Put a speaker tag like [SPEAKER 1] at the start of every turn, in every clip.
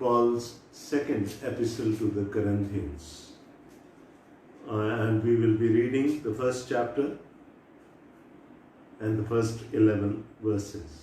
[SPEAKER 1] Paul's second epistle to the Corinthians, and we will be reading the first chapter and the first 11 verses.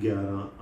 [SPEAKER 1] 11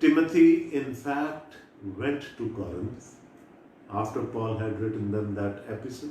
[SPEAKER 1] Timothy in fact went to Corinth after Paul had written them that epistle.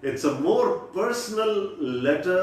[SPEAKER 1] It's a more personal letter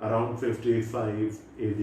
[SPEAKER 1] Around 55 AD,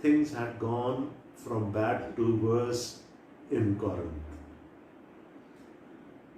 [SPEAKER 1] Things had gone from bad to worse in Corinth.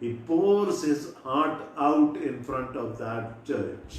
[SPEAKER 1] He pours his heart out in front of that church.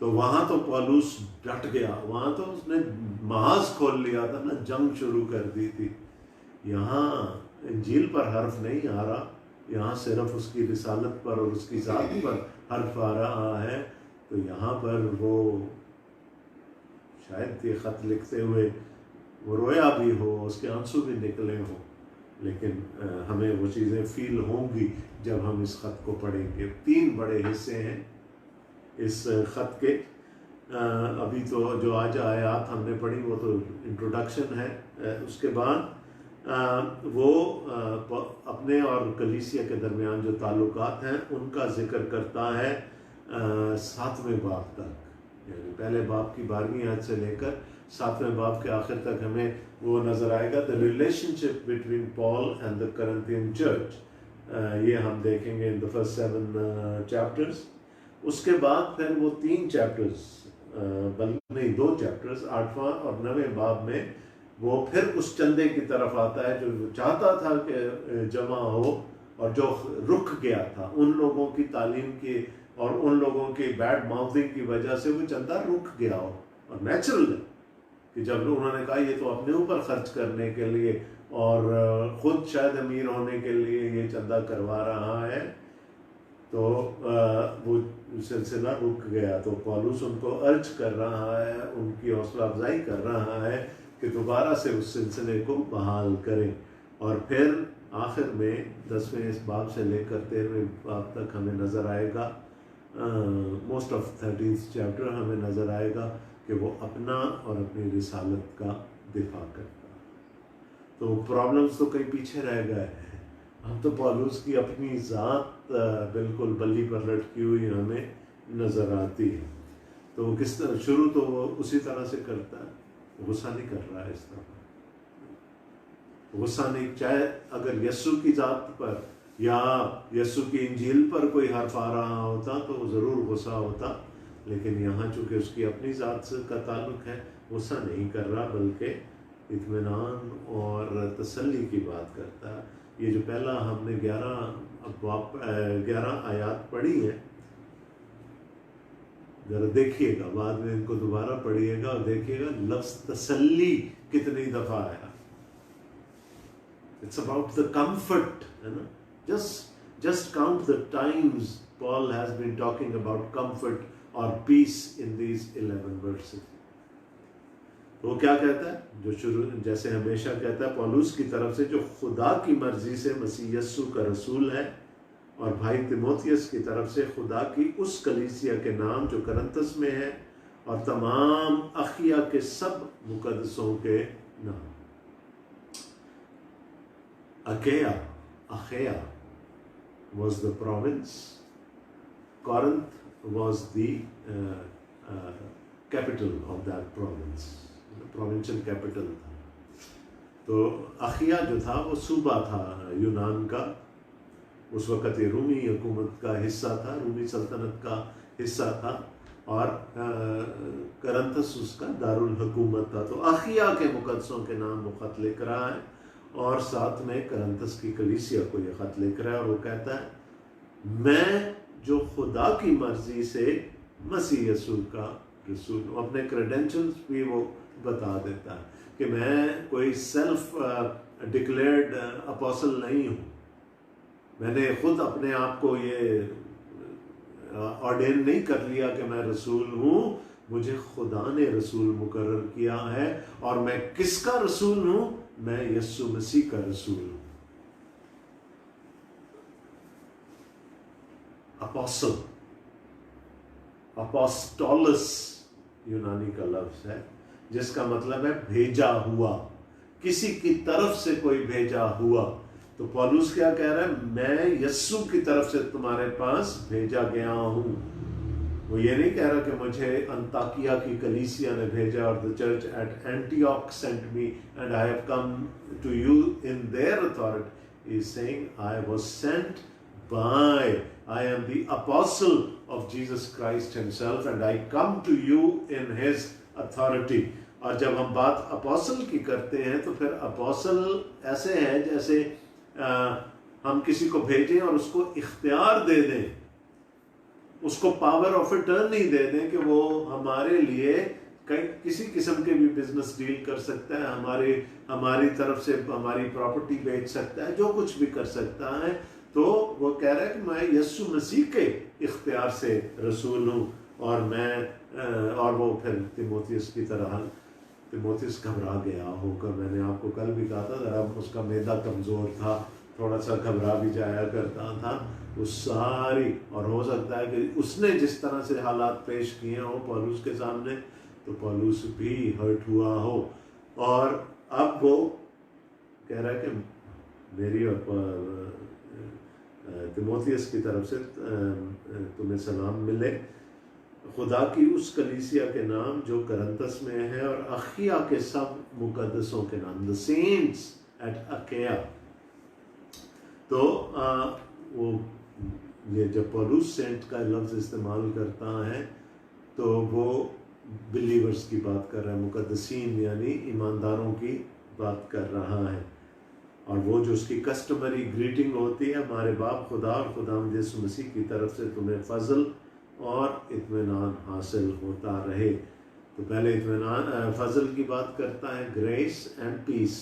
[SPEAKER 1] تو وہاں تو police ڈٹ گیا، وہاں تو اس نے محاذ کھول لیا تھا نا، جنگ شروع کر دی تھی۔ یہاں انجیل پر حرف نہیں آ رہا، یہاں صرف اس کی رسالت پر اور اس کی ذات پر حرف آ رہا ہے۔ تو یہاں پر وہ شاید یہ خط لکھتے ہوئے وہ رویا بھی ہو، اس کے آنسو بھی نکلے ہوں، لیکن ہمیں وہ چیزیں فیل ہوں گی جب ہم اس خط کو پڑھیں گے۔ 3 بڑے حصے ہیں اس خط کے۔ ابھی تو جو آج آیات ہم نے پڑھی وہ تو انٹروڈکشن ہے، اس کے بعد وہ اپنے اور کلیسیا کے درمیان جو تعلقات ہیں ان کا ذکر کرتا ہے 7ویں باب تک، یعنی پہلے باب کی 12ویں آیت سے لے کر 7ویں باب کے آخر تک ہمیں وہ نظر آئے گا، the relationship between Paul and the Corinthian church۔ یہ ہم دیکھیں گے in the first 7 chapters۔ اس کے بعد پھر وہ 3 چیپٹرز نہیں 2 چیپٹرز 8واں اور 9ویں باب میں وہ پھر اس چندے کی طرف آتا ہے جو چاہتا تھا کہ جمع ہو اور جو رک گیا تھا ان لوگوں کی تعلیم کی اور ان لوگوں کی بیڈ ماؤتھنگ کی وجہ سے وہ چندہ رک گیا ہو۔ اور نیچرل ہے کہ جب انہوں نے کہا یہ تو اپنے اوپر خرچ کرنے کے لیے اور خود شاید امیر ہونے کے لیے یہ چندہ کروا رہا ہے، تو وہ سلسلہ رک گیا۔ تو پولس ان کو ارج کر رہا ہے، ان کی حوصلہ افزائی کر رہا ہے کہ دوبارہ سے اس سلسلے کو بحال کریں۔ اور پھر آخر میں 10ویں اس باب سے لے کر 13ویں باب تک ہمیں نظر آئے گا، موسٹ آف 13th چیپٹر ہمیں نظر آئے گا کہ وہ اپنا اور اپنی رسالت کا دفاع کرتا ہے۔ تو پرابلمز تو کہیں پیچھے رہ گئے ہیں، ہم تو پولس کی اپنی ذات بالکل بلی پر لٹکی ہوئی ہمیں نظر آتی ہے۔ تو کس طرح شروع تو وہ اسی طرح سے کرتا ہے، غصہ نہیں کر رہا ہے اس طرح، غصہ نہیں، چاہے اگر یسوع کی ذات پر یا یسوع کی انجیل پر کوئی حرف آ رہا ہوتا تو ضرور غصہ ہوتا، لیکن یہاں چونکہ اس کی اپنی ذات سے کا تعلق ہے، غصہ نہیں کر رہا بلکہ اطمینان اور تسلی کی بات کرتا ہے۔ یہ جو پہلا ہم نے 11 آیات پڑھی ہے، ذرا دیکھیے گا، بعد میں ان کو دوبارہ پڑھیے گا اور دیکھیے گا لفظ تسلی کتنی دفعہ آیا۔ It's about the comfort، ہے نا، just count the times Paul has been talking about comfort or peace in these 11 verses۔ وہ کیا کہتا ہے؟ جو شروع جیسے ہمیشہ کہتا ہے پولس کی طرف سے، جو خدا کی مرضی سے مسیح یسوع کا رسول ہے، اور بھائی تیموتھیوس کی طرف سے خدا کی اس کلیسیا کے نام جو کرنتس میں ہے، اور تمام اخیا کے سب مقدسوں کے نام۔ Achaia was the province. Corinth was the capital of that province. Provincial capital تھا۔ تو اخیا جو تھا وہ صوبہ تھا یونان کا، اس وقت یہ رومی حکومت کا حصہ تھا، رومی سلطنت کا حصہ تھا، اور کرنتس اس کا دارالحکومت تھا۔ تو اخیا کے مقدسوں کے نام وہ خط لکھ رہا ہے، اور ساتھ میں کرنتس کی کلیسیا کو یہ خط لکھ رہا ہے، اور وہ کہتا ہے میں جو خدا کی مرضی سے مسیح یسوع کا رسول ہوں۔ اپنے کریڈینشلز بھی وہ بتا دیتا ہے کہ میں کوئی سیلف ڈکلیئرڈ اپوسل نہیں ہوں، میں نے خود اپنے آپ کو یہ آرڈین نہیں کر لیا کہ میں رسول ہوں، مجھے خدا نے رسول مقرر کیا ہے، اور میں کس کا رسول ہوں؟ میں یسوع مسیح کا رسول ہوں۔ اپوسل، اپوسٹولس یونانی کا لفظ ہے، جس کا مطلب ہے بھیجا ہوا، کسی کی طرف سے کوئی بھیجا ہوا۔ تو پولس کیا کہہ رہا ہے؟ میں یسوع کی طرف سے تمہارے پاس بھیجا گیا ہوں۔ وہ یہ نہیں کہہ رہا کہ مجھے انطاکیہ کی کلیسیا نے بھیجا، اور the church at Antioch sent me and I have come to you in their authority. He is saying I was sent by, I am the apostle of Jesus Christ himself and I come to you in his authority۔ اور جب ہم بات apostle کی کرتے ہیں تو پھر apostle ایسے ہیں جیسے ہم کسی کو بھیجیں اور اس کو اختیار دے دیں، اس کو پاور آف اٹرنی دے دیں کہ وہ ہمارے لیے کسی قسم کے بھی بزنس ڈیل کر سکتا ہے، ہماری طرف سے ہماری پراپرٹی بیچ سکتا ہے، جو کچھ بھی کر سکتا ہے. تو وہ کہہ رہا ہے کہ میں یسوع مسیح کے اختیار سے رسول ہوں، اور وہ پھر تیموتھیوس کی طرح، تیموتھیوس گھبرا گیا ہوگا. میں نے آپ کو کل بھی کہا تھا ذرا اس کا معدہ کمزور تھا، تھوڑا سا گھبرا بھی جایا کرتا تھا. وہ ساری، اور ہو سکتا ہے کہ اس نے جس طرح سے حالات پیش کیے ہوں پولس کے سامنے، تو پولس بھی ہرٹ ہوا ہو. اور اب وہ کہہ رہا ہے کہ میری اور تیموتھیوس کی طرف سے تمہیں سلام ملے، خدا کی اس کلیسیا کے نام جو کرنتس میں ہے، اور اخیا کے سب مقدسوں کے نام، the saints at Achaia. تو وہ یہ جب پولس سینٹ کا لفظ استعمال کرتا ہے تو وہ بلیورز کی بات کر رہا ہے، مقدسین یعنی ایمانداروں کی بات کر رہا ہے. اور وہ جو اس کی کسٹمری گریٹنگ ہوتی ہے، ہمارے باپ خدا اور خداوند یسوع مسیح کی طرف سے تمہیں فضل اور اطمینان حاصل ہوتا رہے. تو پہلے اطمینان، فضل کی بات کرتا ہے، گریس اینڈ پیس،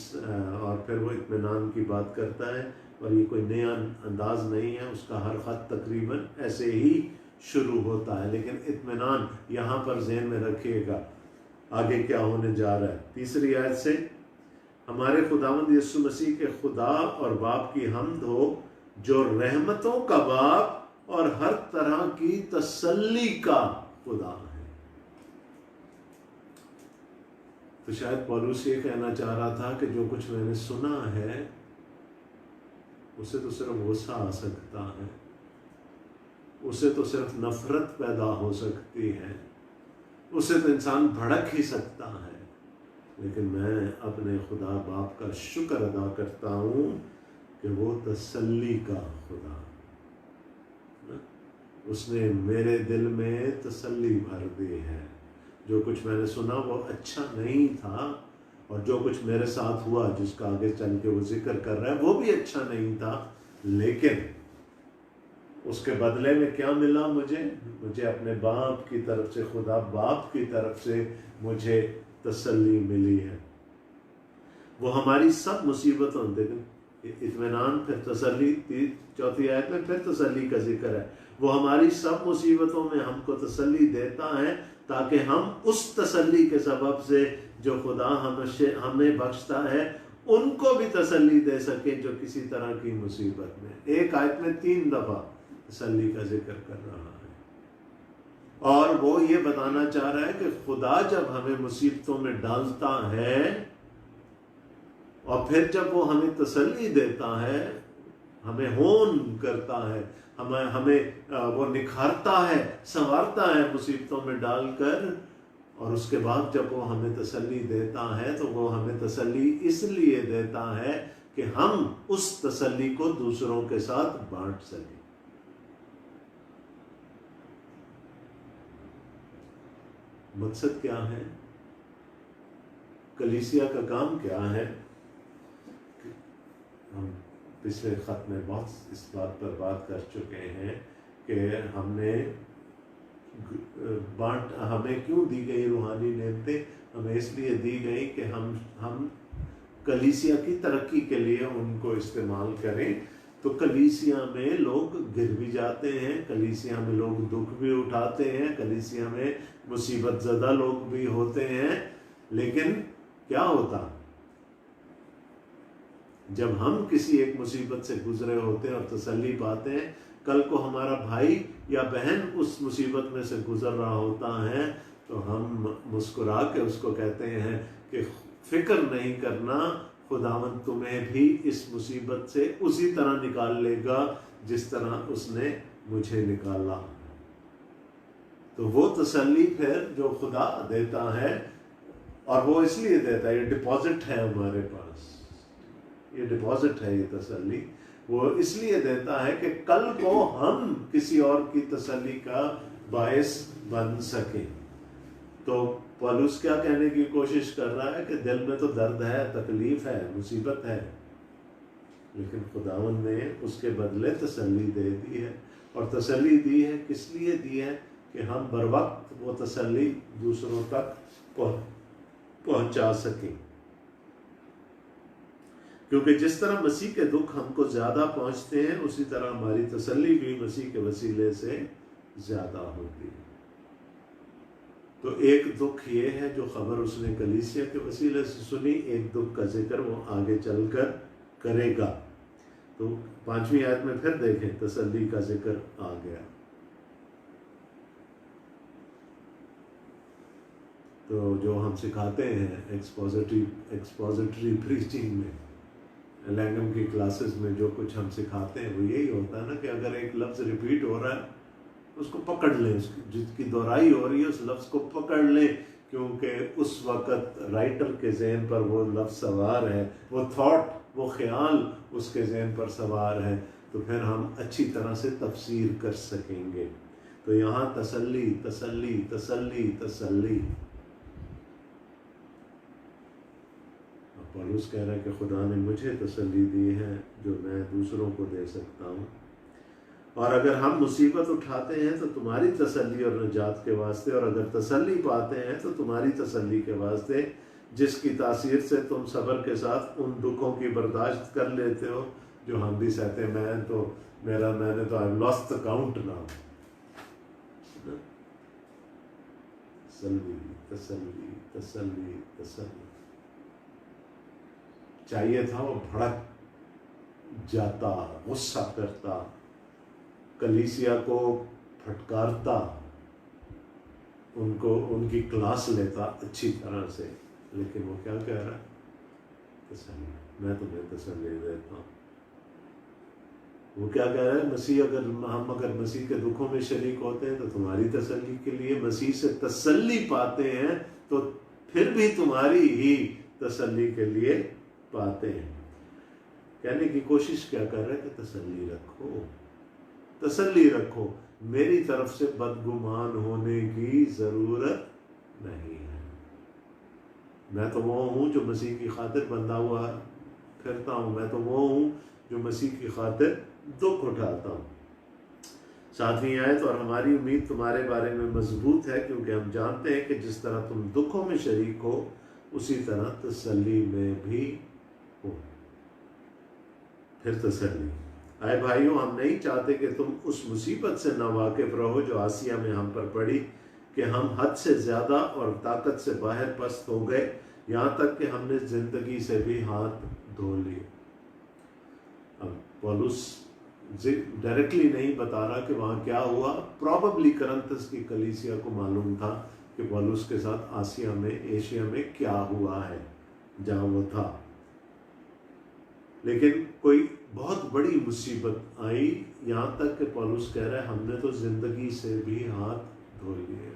[SPEAKER 1] اور پھر وہ اطمینان کی بات کرتا ہے. اور یہ کوئی نیا انداز نہیں ہے، اس کا ہر خط تقریباً ایسے ہی شروع ہوتا ہے. لیکن اطمینان یہاں پر ذہن میں رکھیے گا آگے کیا ہونے جا رہا ہے. تیسری آیت سے، ہمارے خداوند یسوع مسیح کے خدا اور باپ کی حمد ہو، جو رحمتوں کا باپ اور ہر طرح کی تسلی کا خدا ہے. تو شاید پولس یہ کہنا چاہ رہا تھا کہ جو کچھ میں نے سنا ہے اسے تو صرف غصہ آ سکتا ہے، اسے تو صرف نفرت پیدا ہو سکتی ہے، اسے تو انسان بھڑک ہی سکتا ہے. لیکن میں اپنے خدا باپ کا شکر ادا کرتا ہوں کہ وہ تسلی کا خدا، اس نے میرے دل میں تسلی بھر دی ہے. جو کچھ میں نے سنا وہ اچھا نہیں تھا، اور جو کچھ میرے ساتھ ہوا جس کا آگے چل کے وہ ذکر کر رہا ہے وہ بھی اچھا نہیں تھا. لیکن اس کے بدلے میں کیا ملا مجھے اپنے باپ کی طرف سے، خدا باپ کی طرف سے مجھے تسلی ملی ہے. وہ ہماری سب مصیبتوں، دیکھیں اطمینان پھر تسلی، چوتھی آیت میں پھر تسلی کا ذکر ہے. وہ ہماری سب مصیبتوں میں ہم کو تسلی دیتا ہے تاکہ ہم اس تسلی کے سبب سے جو خدا ہمیں بخشتا ہے ان کو بھی تسلی دے سکے جو کسی طرح کی مصیبت میں. ایک آیت میں 3 دفعہ تسلی کا ذکر کر رہا ہے، اور وہ یہ بتانا چاہ رہا ہے کہ خدا جب ہمیں مصیبتوں میں ڈالتا ہے اور پھر جب وہ ہمیں تسلی دیتا ہے، ہمیں ہون کرتا ہے، ہمیں وہ نکھارتا ہے، سنوارتا ہے مصیبتوں میں ڈال کر، اور اس کے بعد جب وہ ہمیں تسلی دیتا ہے تو وہ ہمیں تسلی اس لیے دیتا ہے کہ ہم اس تسلی کو دوسروں کے ساتھ بانٹ سکیں. مقصد کیا ہے؟ کلیسیا کا کام کیا ہے؟ ہم پچھلے خط میں بہت اس بات پر بات کر چکے ہیں کہ ہمیں کیوں دی گئی روحانی نعمتیں؟ ہمیں اس لیے دی گئی کہ ہم کلیسیا کی ترقی کے لیے ان کو استعمال کریں. تو کلیسیا میں لوگ گر بھی جاتے ہیں، کلیسیا میں لوگ دکھ بھی اٹھاتے ہیں، کلیسیا میں مصیبت زدہ لوگ بھی ہوتے ہیں. لیکن کیا ہوتا جب ہم کسی ایک مصیبت سے گزرے ہوتے ہیں اور تسلی پاتے ہیں، کل کو ہمارا بھائی یا بہن اس مصیبت میں سے گزر رہا ہوتا ہے تو ہم مسکرا کے اس کو کہتے ہیں کہ فکر نہیں کرنا، خداوند تمہیں بھی اس مصیبت سے اسی طرح نکال لے گا جس طرح اس نے مجھے نکالا. تو وہ تسلی پھر جو خدا دیتا ہے، اور وہ اس لیے دیتا ہے، یہ ڈپازٹ ہے ہمارے پاس، یہ ڈپازٹ ہے، یہ تسلی وہ اس لیے دیتا ہے کہ کل کو ہم کسی اور کی تسلی کا باعث بن سکیں. تو پولس کیا کہنے کی کوشش کر رہا ہے کہ دل میں تو درد ہے، تکلیف ہے، مصیبت ہے، لیکن خداوند نے اس کے بدلے تسلی دے دی ہے. اور تسلی دی ہے کس لیے دی ہے؟ کہ ہم بر وقت وہ تسلی دوسروں تک پہنچا سکیں، کیونکہ جس طرح مسیح کے دکھ ہم کو زیادہ پہنچتے ہیں اسی طرح ہماری تسلی بھی مسیح کے وسیلے سے زیادہ ہوتی ہے۔ تو ایک دکھ یہ ہے جو خبر اس نے کلیسیا کے وسیلے سے سنی، ایک دکھ کا ذکر وہ آگے چل کر کرے گا۔ تو 5ویں آیت میں پھر دیکھیں تسلی کا ذکر آ گیا۔ تو جو ہم سکھاتے ہیں ایکسپوزیٹری پریچنگ میں، لینگم کی کلاسز میں جو کچھ ہم سکھاتے ہیں وہ یہی ہوتا ہے نا کہ اگر ایک لفظ ریپیٹ ہو رہا ہے اس کو پکڑ لیں، جس کی دہرائی ہو رہی ہے اس لفظ کو پکڑ لیں، کیونکہ اس وقت رائٹر کے ذہن پر وہ لفظ سوار ہے، وہ تھاٹ، وہ خیال اس کے ذہن پر سوار ہے، تو پھر ہم اچھی طرح سے تفسیر کر سکیں گے۔ تو یہاں تسلی تسلی تسلی تسلی، پولس کہہ رہا ہے کہ خدا نے مجھے تسلی دی ہے جو میں دوسروں کو دے سکتا ہوں، اور اگر ہم مصیبت اٹھاتے ہیں تو تمہاری تسلی اور نجات کے واسطے، اور اگر تسلی پاتے ہیں تو تمہاری تسلی کے واسطے، جس کی تاثیر سے تم صبر کے ساتھ ان دکھوں کی برداشت کر لیتے ہو جو ہم بھی سہتے ہیں۔ میں نے تو I've lost the count now۔ تسلی تسلی تسلی تسلی، چاہیے تھا وہ بھڑک جاتا، غصہ کرتا، کلیسیا کو پھٹکارتا، ان کی کلاس لیتا اچھی طرح سے، لیکن وہ کیا کہہ رہا ہے؟ تسلی، میں تمہیں تسلی دیتا ہوں۔ وہ کیا کہہ رہا ہے؟ ہم اگر مسیح کے دکھوں میں شریک ہوتے ہیں تو تمہاری تسلی کے لیے، مسیح سے تسلی پاتے ہیں تو پھر بھی تمہاری ہی تسلی کے لیے پاتے ہیں۔ کہنے کی کوشش کیا کر رہے کہ تسلی رکھو، تسلی رکھو، میری طرف سے بدگمان ہونے کی ضرورت نہیں ہے۔ میں تو وہ ہوں جو مسیح کی خاطر بندھا ہوا پھرتا ہوں، میں تو وہ ہوں جو مسیح کی خاطر دکھ اٹھاتا ہوں۔ 7ویں آیت، اور ہماری امید تمہارے بارے میں مضبوط ہے کیونکہ ہم جانتے ہیں کہ جس طرح تم دکھوں میں شریک ہو اسی طرح تسلی میں بھی ہو۔ پھر تسلی، اے بھائیوں، ہم نہیں چاہتے کہ تم اس مصیبت سے ناواقف رہو جو آسیہ میں ہم پر پڑی، کہ ہم حد سے زیادہ اور طاقت سے باہر پست ہو گئے، یہاں تک کہ ہم نے زندگی سے بھی ہاتھ دھو لیے۔ اب پولس ڈائریکٹلی نہیں بتا رہا کہ وہاں کیا ہوا، پروبیبلی کرنتھس کی کلیسیا کو معلوم تھا کہ پولس کے ساتھ ایشیا میں کیا ہوا ہے جہاں وہ تھا، لیکن کوئی بہت بڑی مصیبت آئی، یہاں تک کہ پولس کہہ رہا ہے ہم نے تو زندگی سے بھی ہاتھ دھو لیے،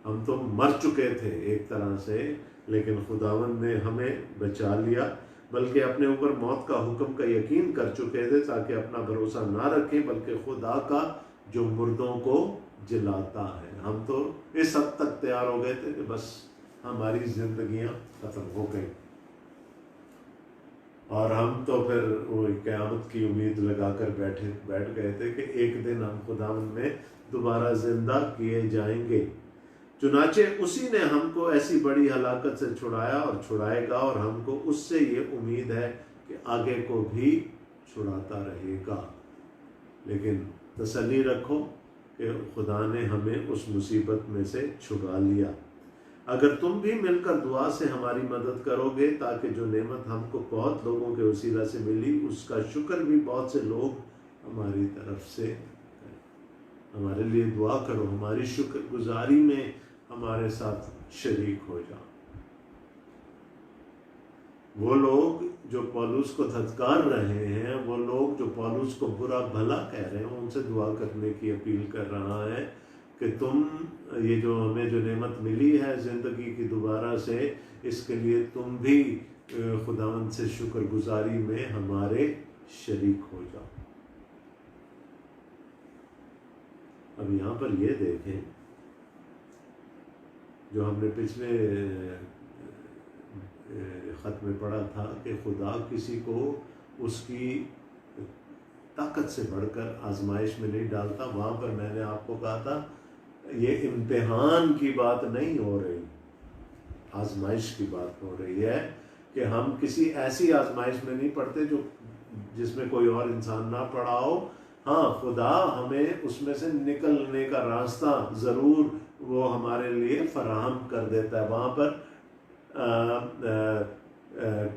[SPEAKER 1] ہم تو مر چکے تھے ایک طرح سے، لیکن خداوند نے ہمیں بچا لیا، بلکہ اپنے اوپر موت کا حکم کا یقین کر چکے تھے تاکہ اپنا بھروسہ نہ رکھیں بلکہ خدا کا جو مردوں کو جلاتا ہے۔ ہم تو اس حد تک تیار ہو گئے تھے کہ بس ہماری زندگیاں ختم ہو گئیں، اور ہم تو پھر وہ قیامت کی امید لگا کر بیٹھ گئے تھے کہ ایک دن ہم خداوند میں دوبارہ زندہ کیے جائیں گے۔ چنانچہ اسی نے ہم کو ایسی بڑی ہلاکت سے چھڑایا اور چھڑائے گا، اور ہم کو اس سے یہ امید ہے کہ آگے کو بھی چھڑاتا رہے گا۔ لیکن تسلی رکھو کہ خدا نے ہمیں اس مصیبت میں سے چھڑا لیا۔ اگر تم بھی مل کر دعا سے ہماری مدد کرو گے تاکہ جو نعمت ہم کو بہت لوگوں کے وسیلہ سے ملی اس کا شکر بھی بہت سے لوگ ہماری طرف سے کریں۔ ہمارے لیے دعا کرو، ہماری شکر گزاری میں ہمارے ساتھ شریک ہو جاؤ۔ وہ لوگ جو پولس کو دھتکار رہے ہیں، وہ لوگ جو پولس کو برا بھلا کہہ رہے ہیں، ان سے دعا کرنے کی اپیل کر رہا ہے کہ تم یہ جو ہمیں جو نعمت ملی ہے زندگی کی دوبارہ سے، اس کے لیے تم بھی خداوند سے شکر گزاری میں ہمارے شریک ہو جاؤ۔ اب یہاں پر یہ دیکھیں جو ہم نے پچھلے خط میں پڑھا تھا کہ خدا کسی کو اس کی طاقت سے بڑھ کر آزمائش میں نہیں ڈالتا. وہاں پر میں نے آپ کو کہا تھا یہ امتحان کی بات نہیں ہو رہی, آزمائش کی بات ہو رہی ہے کہ ہم کسی ایسی آزمائش میں نہیں پڑتے جس میں کوئی اور انسان نہ پڑا ہو. ہاں, خدا ہمیں اس میں سے نکلنے کا راستہ ضرور وہ ہمارے لیے فراہم کر دیتا ہے. وہاں پر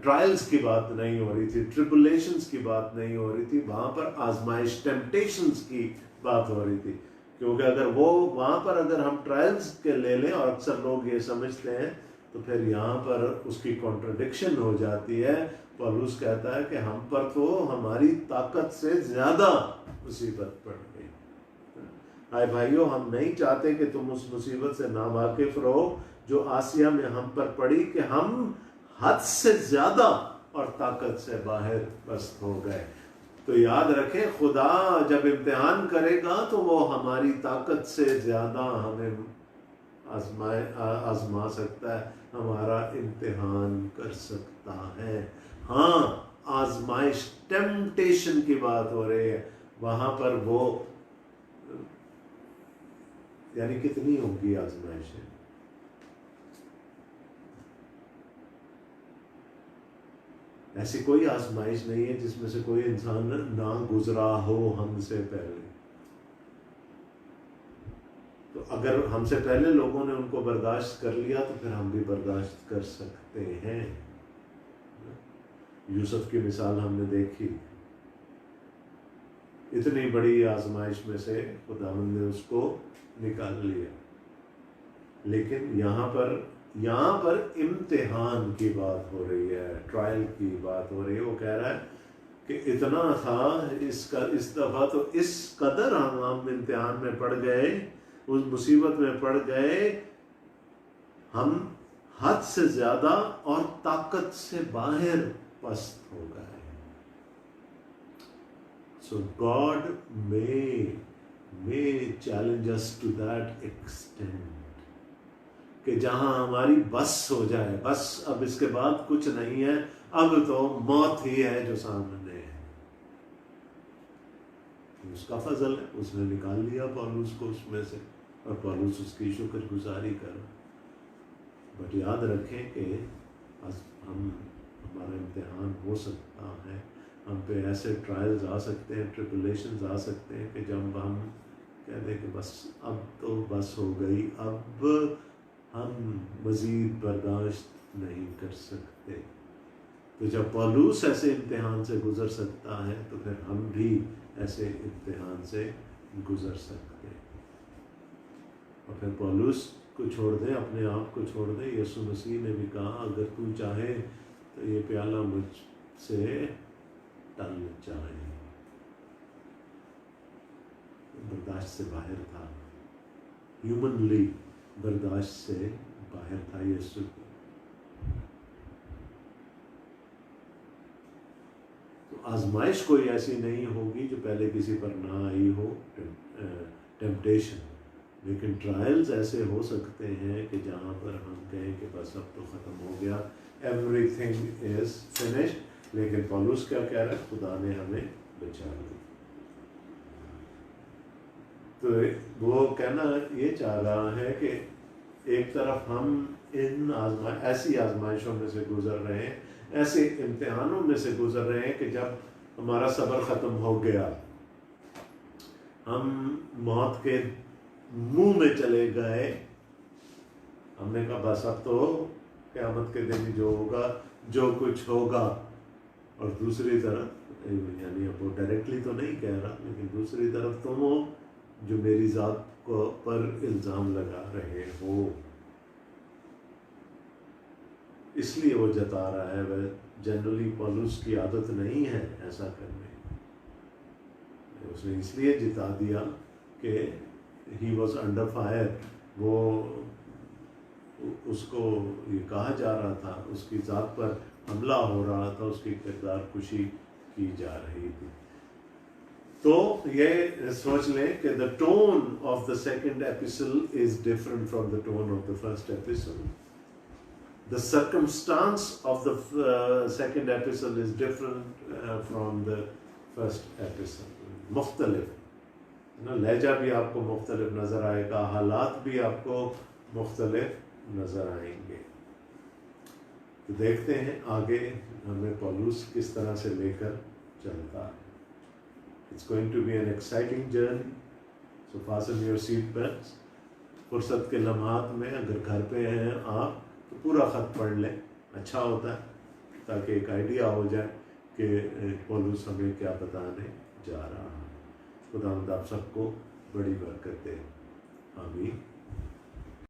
[SPEAKER 1] ٹرائلز کی بات نہیں ہو رہی تھی, ٹریبولیشنز کی بات نہیں ہو رہی تھی, وہاں پر آزمائش ٹیمپٹیشنز کی بات ہو رہی تھی. کیونکہ اگر وہ وہاں پر اگر ہم ٹرائلز کے لے لیں, اور اکثر لوگ یہ سمجھتے ہیں, تو پھر یہاں پر اس کی کانٹرڈکشن ہو جاتی ہے. پولس کہتا ہے کہ ہم پر تو ہماری طاقت سے زیادہ مصیبت پڑ گئی. ہائے بھائیو, ہم نہیں چاہتے کہ تم اس مصیبت سے ناواقف رہو جو آسیہ میں ہم پر پڑی, کہ ہم حد سے زیادہ اور طاقت سے باہر پست ہو گئے. تو یاد رکھیں, خدا جب امتحان کرے گا تو وہ ہماری طاقت سے زیادہ ہمیں آزما سکتا ہے, ہمارا امتحان کر سکتا ہے. ہاں, آزمائش ٹیمپٹیشن کی بات ہو رہی ہے, وہاں پر وہ یعنی کتنی ہوگی آزمائشیں؟ ایسی کوئی آزمائش نہیں ہے جس میں سے کوئی انسان نہ گزرا ہو ہم سے پہلے. تو اگر ہم سے پہلے لوگوں نے ان کو برداشت کر لیا تو پھر ہم بھی برداشت کر سکتے ہیں. یوسف کی مثال ہم نے دیکھی, اتنی بڑی آزمائش میں سے خداوند نے اس کو نکال لیا. لیکن یہاں پر امتحان کی بات ہو رہی ہے, ٹرائل کی بات ہو رہی ہے. وہ کہہ رہا ہے کہ اتنا تھا اس دفعہ تو اس قدر ہم امتحان میں پڑ گئے, اس مصیبت میں پڑ گئے, ہم حد سے زیادہ اور طاقت سے باہر پست ہو گئے. So God may challenge us to that extent کہ جہاں ہماری بس ہو جائے, بس اب اس کے بعد کچھ نہیں ہے, اب تو موت ہی ہے جو سامنے ہے. اس کا فضل ہے, اس نے نکال لیا پولس کو اس میں سے, اور پولس اس کی شکر گزاری کر. بٹ یاد رکھیں کہ ہمارا امتحان ہو سکتا ہے, ہم پہ ایسے ٹرائلز آ سکتے ہیں, ٹریبولیشنز آ سکتے ہیں کہ جب ہم کہہ دیں کہ بس اب تو بس ہو گئی, اب ہم مزید برداشت نہیں کر سکتے. تو جب پولس ایسے امتحان سے گزر سکتا ہے تو پھر ہم بھی ایسے امتحان سے گزر سکتے. اور پھر پولس کو چھوڑ دیں, اپنے آپ کو چھوڑ دیں. یسوع مسیح نے بھی کہا اگر تو چاہے تو یہ پیالہ مجھ سے ٹل جائے. برداشت سے باہر تھا, ہیومنلی برداشت سے باہر تھا یسوع. تو آزمائش کوئی ایسی نہیں ہوگی جو پہلے کسی پر نہ آئی ہو, ٹیمپٹیشن. لیکن ٹرائلز ایسے ہو سکتے ہیں کہ جہاں پر ہم کہیں کہ بس اب تو ختم ہو گیا, ایوری تھنگ از فنشڈ. لیکن پولس کیا کہہ رہا ہے, خدا نے ہمیں بچا لیا. تو وہ کہنا یہ چاہ رہا ہے کہ ایک طرف ہم ان ایسی آزمائشوں میں سے گزر رہے ہیں, ایسے امتحانوں میں سے گزر رہے ہیں کہ جب ہمارا صبر ختم ہو گیا, ہم موت کے منہ میں چلے گئے, ہم نے کہا بس اب تو قیامت کے دن جو ہوگا, جو کچھ ہوگا. اور دوسری طرف یعنی اب وہ ڈائریکٹلی تو نہیں کہہ رہا, لیکن دوسری طرف تم ہو جو میری ذات کو پر الزام لگا رہے ہو. اس لیے وہ جتا رہا ہے. وہ جنرلی پولس کی عادت نہیں ہے ایسا کرنے, اس نے اس لیے جتا دیا کہ ہی واز انڈر فائر. وہ اس کو یہ کہا جا رہا تھا, اس کی ذات پر حملہ ہو رہا تھا, اس کی کردار کشی کی جا رہی تھی. تو یہ سوچ لیں کہ the tone of the second epistle is different from the tone of the first epistle. The circumstance of the second epistle is different from the first epistle مختلف ہے نا، لہجہ بھی آپ کو مختلف نظر آئے گا، حالات بھی آپ کو مختلف نظر آئیں گے۔ تو دیکھتے ہیں آگے ہمیں پولس کس طرح سے لے کر چلتا ہے۔ It's going to be an exciting journey. So fasten your seat belts. فرصت کے لمحات میں اگر گھر پہ ہیں آپ تو پورا خط پڑھ لیں، اچھا ہوتا ہے تاکہ ایک آئیڈیا ہو جائے کہ پولس ہمیں کیا بتانے جا رہا ہے۔ خدا ہم آپ سب کو بڑی برکت دے، آمین۔